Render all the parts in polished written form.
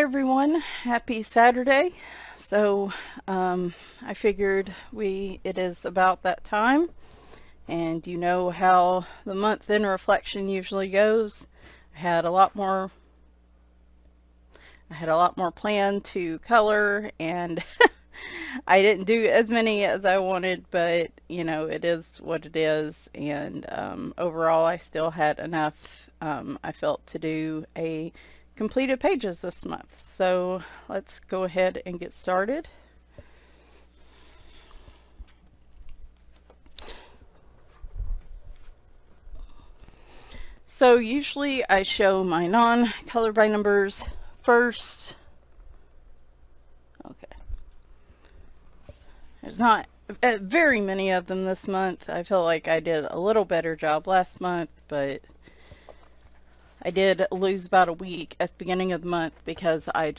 everyone, happy Saturday. So I figured it is about that time, and you know how the month in reflection usually goes. I had a lot more planned to color, and I didn't do as many as I wanted, but you know, it is what it is. And overall I still had enough, I felt, to do a completed pages this month. So let's go ahead and get started. So usually I show my non-color by numbers first. Okay. There's not very many of them this month. I feel like I did a little better job last month, but I did lose about a week at the beginning of the month because I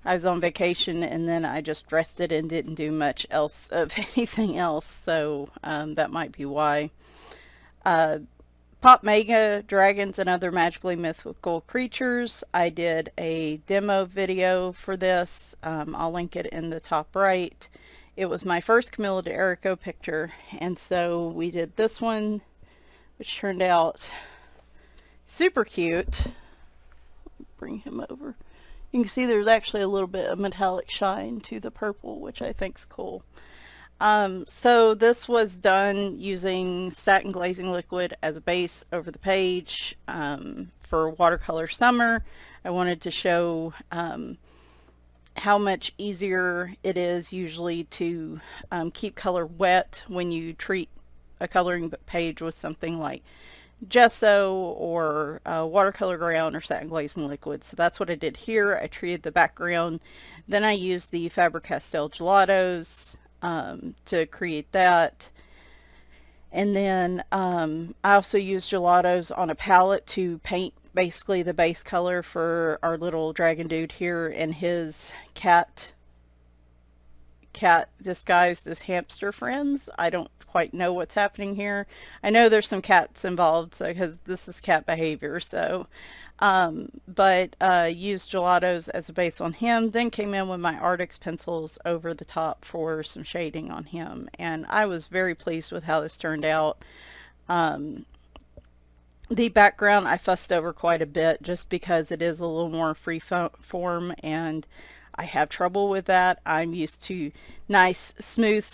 was on vacation, and then I just rested and didn't do much else of anything else. So that might be why. Pop Mega Dragons and Other Magically Mythical Creatures. I did a demo video for this. I'll link it in the top right. It was my first Camilla de Erico picture, and so we did this one, which turned out super cute. Bring him over. You can see there's actually a little bit of metallic shine to the purple, which I think's cool. So this was done using satin glazing liquid as a base over the page for Watercolor Summer. I wanted to show how much easier it is usually to keep color wet when you treat a coloring page with something like gesso or watercolor ground or satin glazing liquid. So that's what I did here. I treated the background, then I used the Faber-Castell gelatos to create that, and then I also used gelatos on a palette to paint basically the base color for our little dragon dude here and his cat disguised as hamster friends. I don't quite know what's happening here. I know there's some cats involved, so because this is cat behavior. So but used gelatos as a base on him, then came in with my Artix pencils over the top for some shading on him, and I was very pleased with how this turned out. The background I fussed over quite a bit just because it is a little more free form, and I have trouble with that. I'm used to nice smooth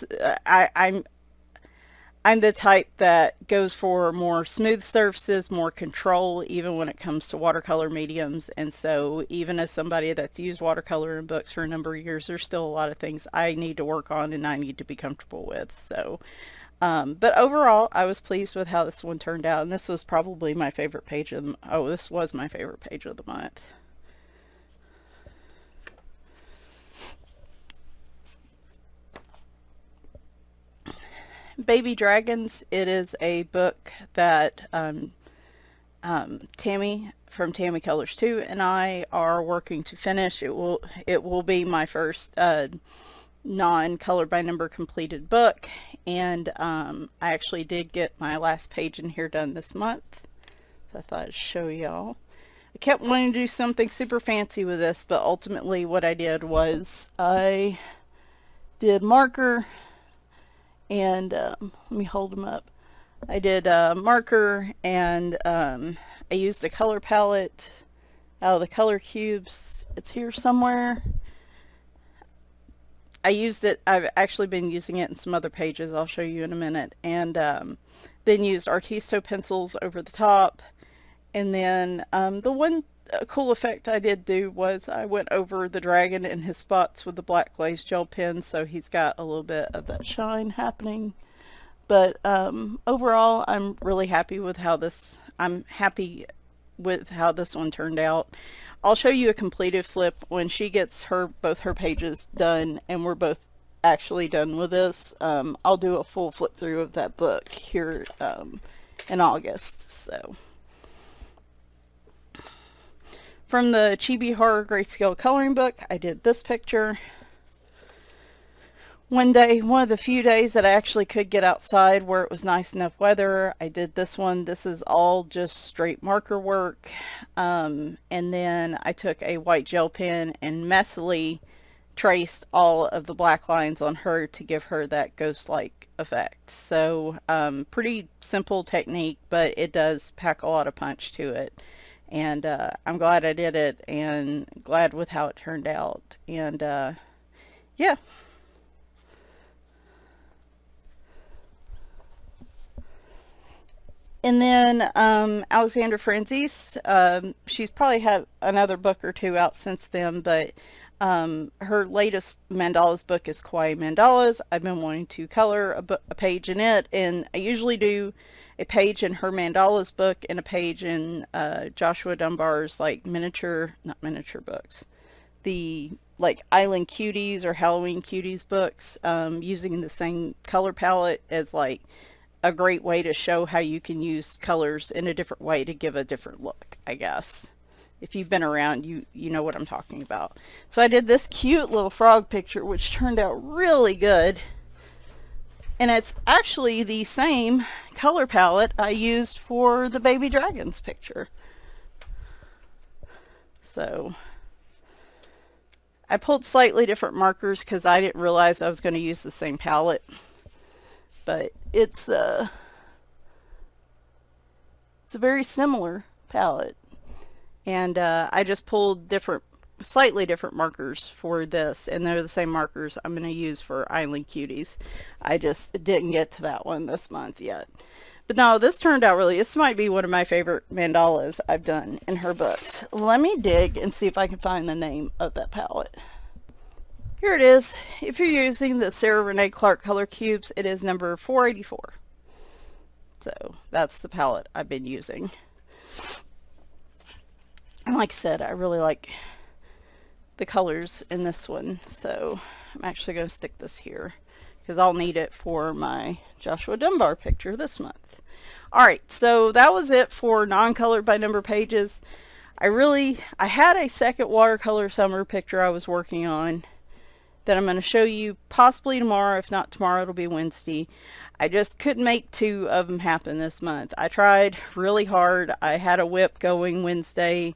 I'm the type that goes for more smooth surfaces, more control, even when it comes to watercolor mediums. And so even as somebody that's used watercolor in books for a number of years, there's still a lot of things I need to work on and I need to be comfortable with. So, but overall, I was pleased with how this one turned out. And this was probably my favorite page of this was my favorite page of the month. Baby Dragons. It is a book that Tammy from Tammy Colors 2 and I are working to finish. It will be my first non-color by number completed book, and I actually did get my last page in here done this month, so I thought I'd show y'all. I kept wanting to do something super fancy with this, but ultimately what I did was I did marker, and let me hold them up. I did marker, and I used a color palette out of the color cubes. It's here somewhere. I used it, I've actually been using it in some other pages I'll show you in a minute, and then used Artisto pencils over the top. And then the one cool effect I did do was I went over the dragon and his spots with the black glaze gel pen, so he's got a little bit of that shine happening. But overall, I'm really happy with how this one turned out. I'll show you a completed flip when she gets both her pages done and we're both actually done with this. I'll do a full flip through of that book here in August. So from the Chibi Horror Grayscale coloring book, I did this picture, One day, one of the few days that I actually could get outside where it was nice enough weather, I did this one. This is all just straight marker work. And then I took a white gel pen and messily traced all of the black lines on her to give her that ghost-like effect. So pretty simple technique, but it does pack a lot of punch to it. And I'm glad I did it and glad with how it turned out. And yeah. And then Alexandra Franzese, she's probably had another book or two out since then, but her latest mandalas book is Kawaii Mandalas. I've been wanting to color a page in it, and I usually do a page in her mandalas book and a page in Joshua Dunbar's like not miniature books, the like Island Cuties or Halloween Cuties books, using the same color palette as like a great way to show how you can use colors in a different way to give a different look, I guess. If you've been around, you know what I'm talking about. So I did this cute little frog picture, which turned out really good. And it's actually the same color palette I used for the baby dragons picture. So I pulled slightly different markers because I didn't realize I was going to use the same palette. But it's a very similar palette, and I just pulled slightly different markers for this, and they're the same markers I'm going to use for Island Cuties. I just didn't get to that one this month yet. But no, this turned out this might be one of my favorite mandalas I've done in her books. Let me dig and see if I can find the name of that palette. Here it is. If you're using the Sarah Renee Clark color cubes, it is number 484. So that's the palette I've been using. And like I said, I really like the colors in this one. So I'm actually going to stick this here because I'll need it for my Joshua Dunbar picture this month. Alright, so that was it for non-colored by number pages. I had a second watercolor summer picture I was working on that I'm going to show you possibly tomorrow. If not tomorrow, it'll be Wednesday. I just couldn't make two of them happen this month. I tried really hard. I had a whip going Wednesday.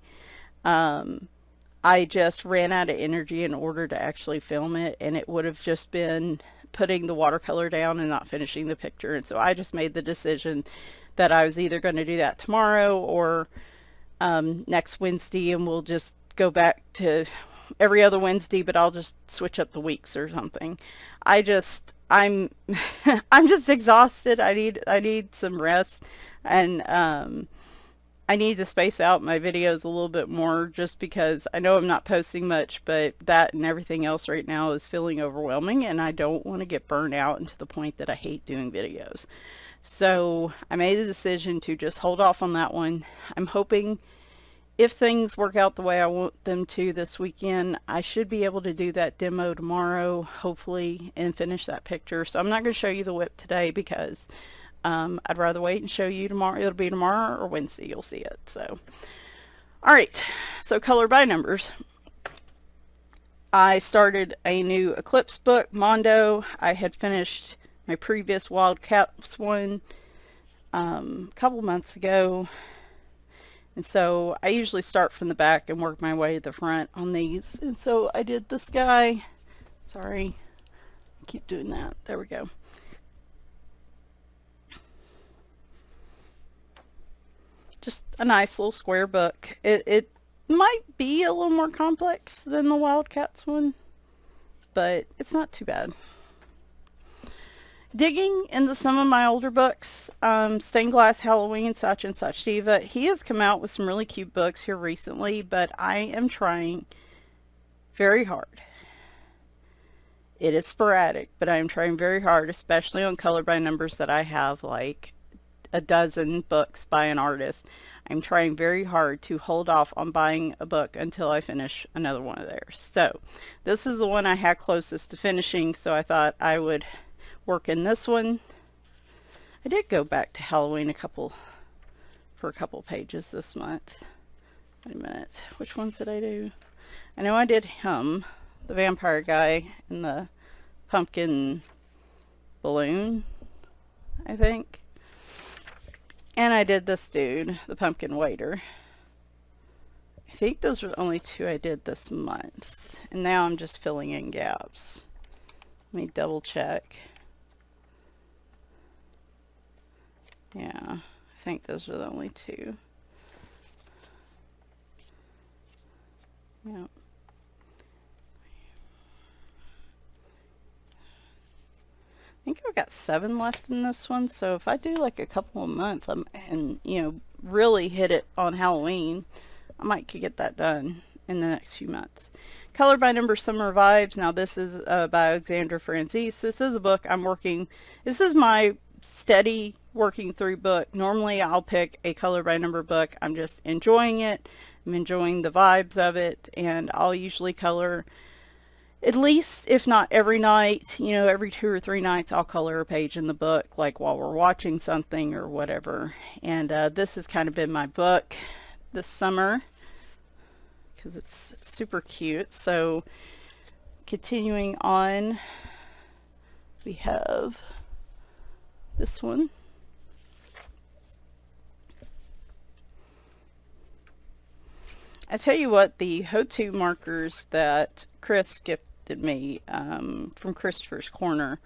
I just ran out of energy in order to actually film it, and it would have just been putting the watercolor down and not finishing the picture. And so I just made the decision that I was either going to do that tomorrow or next Wednesday, and we'll just go back to every other Wednesday, but I'll just switch up the weeks or something. I'm I'm just exhausted. I need some rest, and I need to space out my videos a little bit more, just because I know I'm not posting much, but that and everything else right now is feeling overwhelming, and I don't want to get burned out and to the point that I hate doing videos. So I made the decision to just hold off on that one. I'm hoping if things work out the way I want them to this weekend, I should be able to do that demo tomorrow, hopefully, and finish that picture. So I'm not going to show you the whip today because I'd rather wait and show you tomorrow. It'll be tomorrow or Wednesday you'll see it. So, all right. So color by numbers. I started a new Eclipse book, Mondo. I had finished my previous Wildcats one a couple months ago. And so I usually start from the back and work my way to the front on these. And so I did this guy. Sorry, I keep doing that. There we go. Just a nice little square book. It might be a little more complex than the Wildcats one, but it's not too bad. Digging into some of my older books, Stained Glass Halloween, Such and Such Diva. He has come out with some really cute books here recently, but I am trying very hard. It is sporadic, but I am trying very hard, especially on color by numbers that I have like a dozen books by an artist. I'm trying very hard to hold off on buying a book until I finish another one of theirs. So this is the one I had closest to finishing, so I thought I would work in this one. I did go back to Halloween for a couple pages this month. Wait a minute, which ones did I do? I know I did him, the vampire guy, and the pumpkin balloon, I think. And I did this dude, the pumpkin waiter. I think those were the only two I did this month. And now I'm just filling in gaps. Let me double check. Yeah, I think those are the only two. Yep. I think I've got 7 left in this one, so if I do like a couple a month and you know, really hit it on Halloween, I might could get that done in the next few months. Color by Number Summer Vibes. Now this is by Alexandra Franzese. This is a book I'm working, this is my steady working through book. Normally I'll pick a color by number book. I'm just enjoying it. I'm enjoying the vibes of it, and I'll usually color at least, if not every night, you know, every 2 or 3 nights I'll color a page in the book, like while we're watching something or whatever. And this has kind of been my book this summer because it's super cute. So continuing on, we have this one. I tell you what, the Ho-To markers that Chris gifted me from Christopher's Corner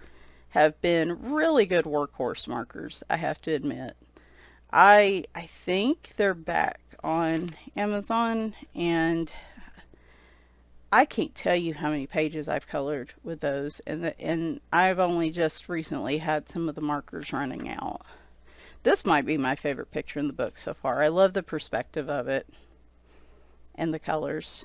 have been really good workhorse markers, I have to admit. I think they're back on Amazon, and I can't tell you how many pages I've colored with those, and I've only just recently had some of the markers running out. This might be my favorite picture in the book so far. I love the perspective of it and the colors.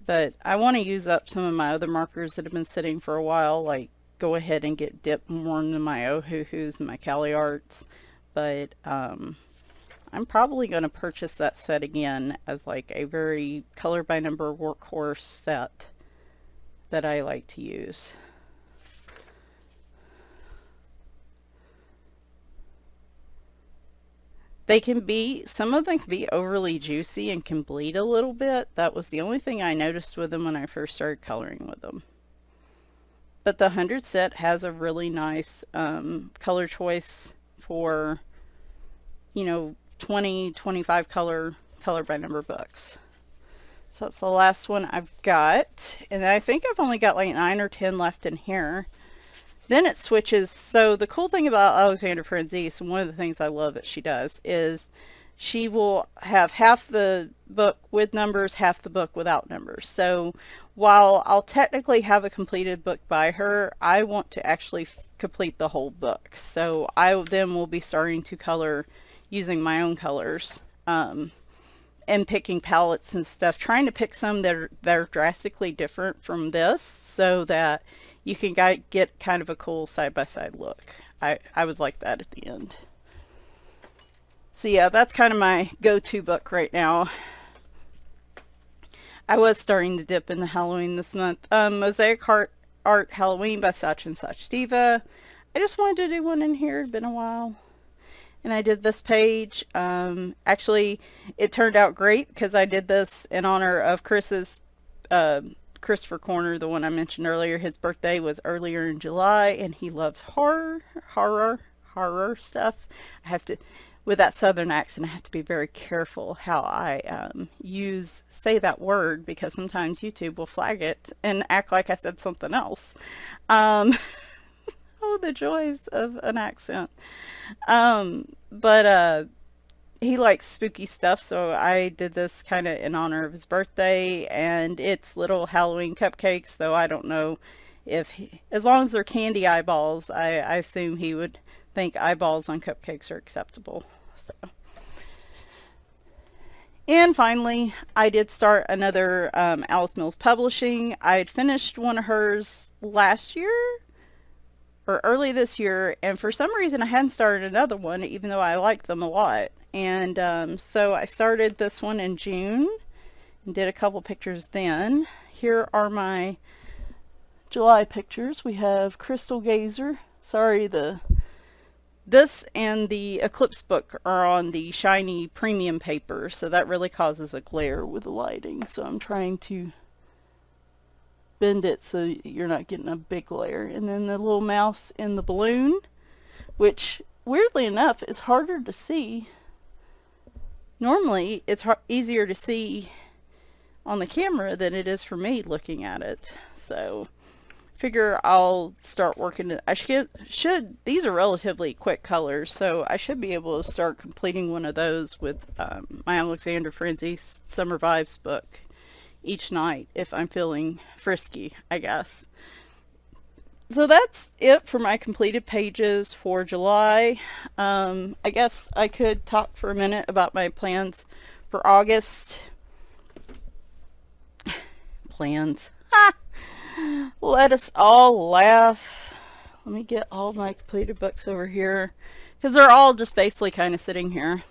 But I want to use up some of my other markers that have been sitting for a while, like go ahead and get dipped more into my Ohuhus and my Cali Arts. But I'm probably going to purchase that set again as like a very color by number workhorse set that I like to use. They can be, some of them can be overly juicy and can bleed a little bit. That was the only thing I noticed with them when I first started coloring with them. But the 100 set has a really nice color choice for, you know, 20, 25 color by number books. So that's the last one I've got. And I think I've only got like 9 or 10 left in here. Then it switches. So the cool thing about Alexandra Franzese, and one of the things I love that she does, is she will have half the book with numbers, half the book without numbers. So while I'll technically have a completed book by her, I want to actually complete the whole book. So I then will be starting to color using my own colors and picking palettes and stuff, trying to pick some that are drastically different from this so that you can get kind of a cool side-by-side look. I would like that at the end. So yeah, that's kind of my go-to book right now. I was starting to dip into Halloween this month. Mosaic Art Halloween by Such and Such Diva. I just wanted to do one in here. It's been a while. And I did this page. Actually, it turned out great because I did this in honor of Chris's Christopher Corner, the one I mentioned earlier. His birthday was earlier in July, and he loves horror stuff. I have to, with that southern accent, I have to be very careful how I say that word, because sometimes YouTube will flag it and act like I said something else. Oh, the joys of an accent. But he likes spooky stuff, so I did this kind of in honor of his birthday, and it's little Halloween cupcakes, though I don't know if as long as they're candy eyeballs, I assume he would think eyeballs on cupcakes are acceptable. So, and finally, I did start another Alice Mills Publishing. I had finished one of hers last year or early this year, and for some reason I hadn't started another one, even though I like them a lot. And so I started this one in June and did a couple pictures then. Here are my July pictures. We have Crystal Gazer. Sorry, this and the Eclipse book are on the shiny premium paper, so that really causes a glare with the lighting. So I'm trying to bend it so you're not getting a big layer. And then the little mouse in the balloon, which weirdly enough is harder to see. Normally it's easier to see on the camera than it is for me looking at it. So figure I'll start working it. I should these are relatively quick colors, so I should be able to start completing one of those with my Alexander Frenzy Summer Vibes book each night if I'm feeling frisky, I guess. So that's it for my completed pages for July. I guess I could talk for a minute about my plans for August. Plans. Let us all laugh. Let me get all my completed books over here, because they're all just basically kind of sitting here.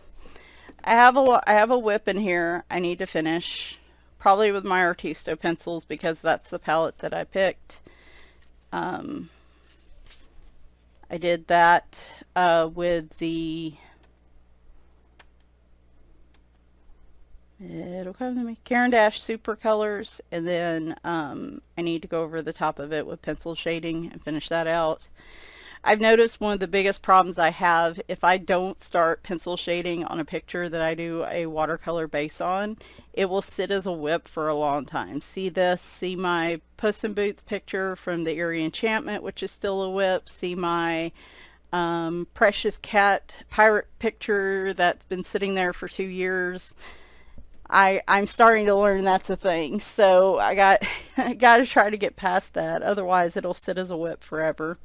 I have a whip in here I need to finish, probably with my Artisto pencils, because that's the palette that I picked. I did that with the, it'll come to me, Caran d'Ache Super Colors, and then I need to go over the top of it with pencil shading and finish that out. I've noticed one of the biggest problems I have, if I don't start pencil shading on a picture that I do a watercolor base on, it will sit as a whip for a long time. See this? See my Puss in Boots picture from the Eerie Enchantment, which is still a whip. See my Precious Cat pirate picture that's been sitting there for 2 years. I'm starting to learn that's a thing, so I got to try to get past that, otherwise it'll sit as a whip forever.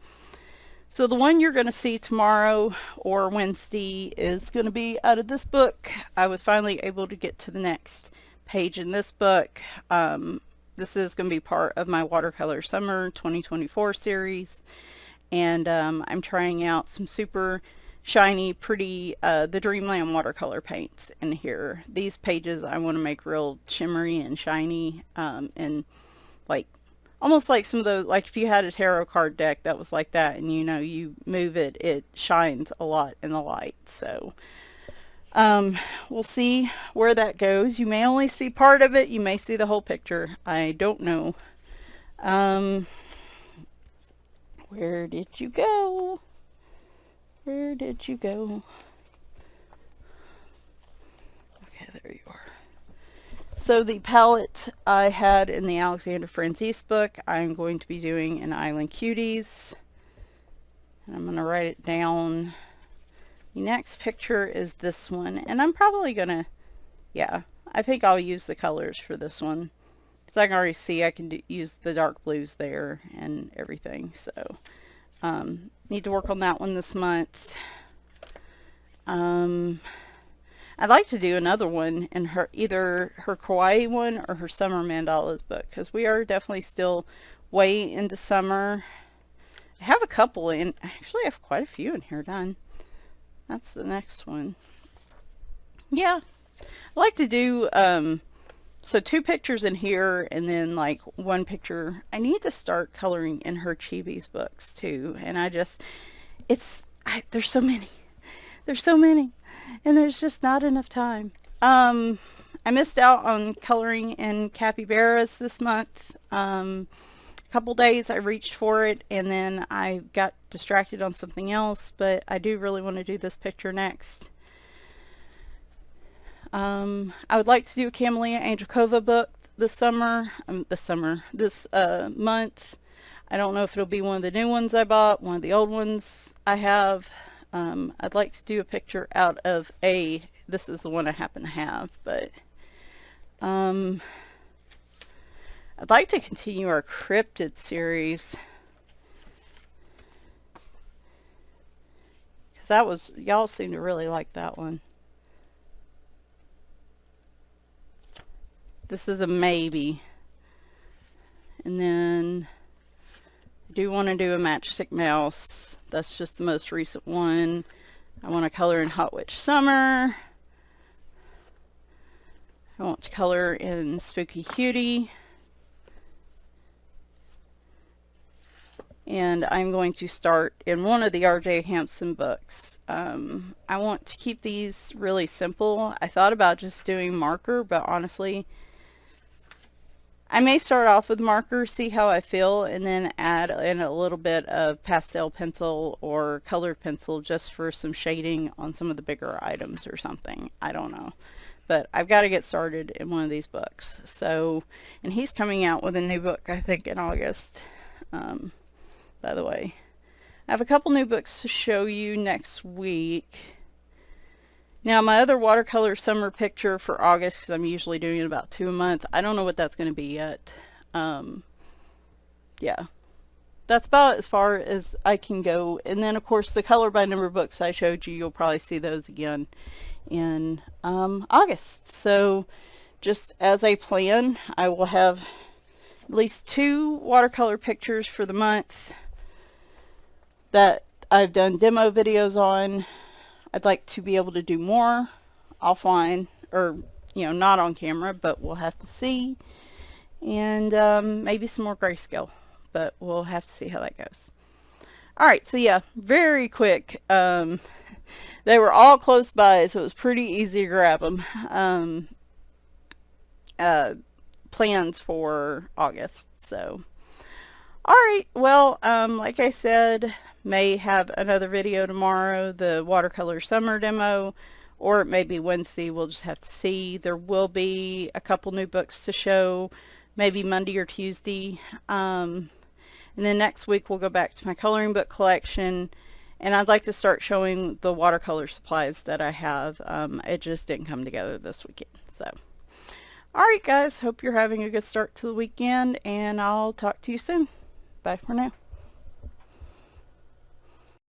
So the one you're going to see tomorrow or Wednesday is going to be out of this book. I was finally able to get to the next page in this book. This is going to be part of my Watercolor Summer 2024 series, and I'm trying out some super shiny, pretty, the Dreamland watercolor paints in here. These pages I want to make real shimmery and shiny, and like almost like some of those, like if you had a tarot card deck that was like that, and you know, you move it, it shines a lot in the light. So we'll see where that goes. You may only see part of it, you may see the whole picture, I don't know. Where did you go? Where did you go? Okay, there you are. So the palette I had in the Alexander Franzese book, I'm going to be doing in Island Cuties. And I'm going to write it down. The next picture is this one, and I'm probably going to, yeah, I think I'll use the colors for this one, because I can already see I can use the dark blues there and everything. So need to work on that one this month. I'd like to do another one in her, either her kawaii one or her summer mandalas book, because we are definitely still way into summer. I have a couple in, actually I have quite a few in here done. That's the next one. Yeah, I like to do so 2 pictures in here, and then like 1 picture. I need to start coloring in her Chibi's books too, and I just, there's so many, and there's just not enough time. I missed out on coloring in capybaras this month. A couple days I reached for it, and then I got distracted on something else, but I do really want to do this picture next. I would like to do a Camellia Angelkova book this month. I don't know if it'll be one of the new ones I bought, one of the old ones I have. I'd like to do a picture out of this is the one I happen to have, but I'd like to continue our cryptid series, because that was, y'all seem to really like that one. This is a maybe. And then I do want to do a matchstick mouse. That's just the most recent one. I want to color in Hot Witch Summer. I want to color in Spooky Cutie. And I'm going to start in one of the R.J. Hampson books. I want to keep these really simple. I thought about just doing marker, but honestly, I may start off with marker, see how I feel, and then add in a little bit of pastel pencil or colored pencil just for some shading on some of the bigger items or something. I don't know. But I've got to get started in one of these books. So, and he's coming out with a new book, I think, in August, by the way. I have a couple new books to show you next week. Now, my other watercolor summer picture for August, because I'm usually doing about 2 a month, I don't know what that's going to be yet. Yeah, that's about as far as I can go. And then, of course, the color by number books I showed you, you'll probably see those again in August. So, just as a plan, I will have at least 2 watercolor pictures for the month that I've done demo videos on. I'd like to be able to do more offline, or, you know, not on camera, but we'll have to see. And maybe some more grayscale, but we'll have to see how that goes. Alright, so yeah, very quick. They were all close by, so it was pretty easy to grab them. Plans for August, so. Alright, well, like I said, may have another video tomorrow, the watercolor summer demo, or it may be Wednesday. We'll just have to see. There will be a couple new books to show, maybe Monday or Tuesday. And then next week we'll go back to my coloring book collection, and I'd like to start showing the watercolor supplies that I have. It just didn't come together this weekend. So, alright guys, hope you're having a good start to the weekend, and I'll talk to you soon. Bye for now.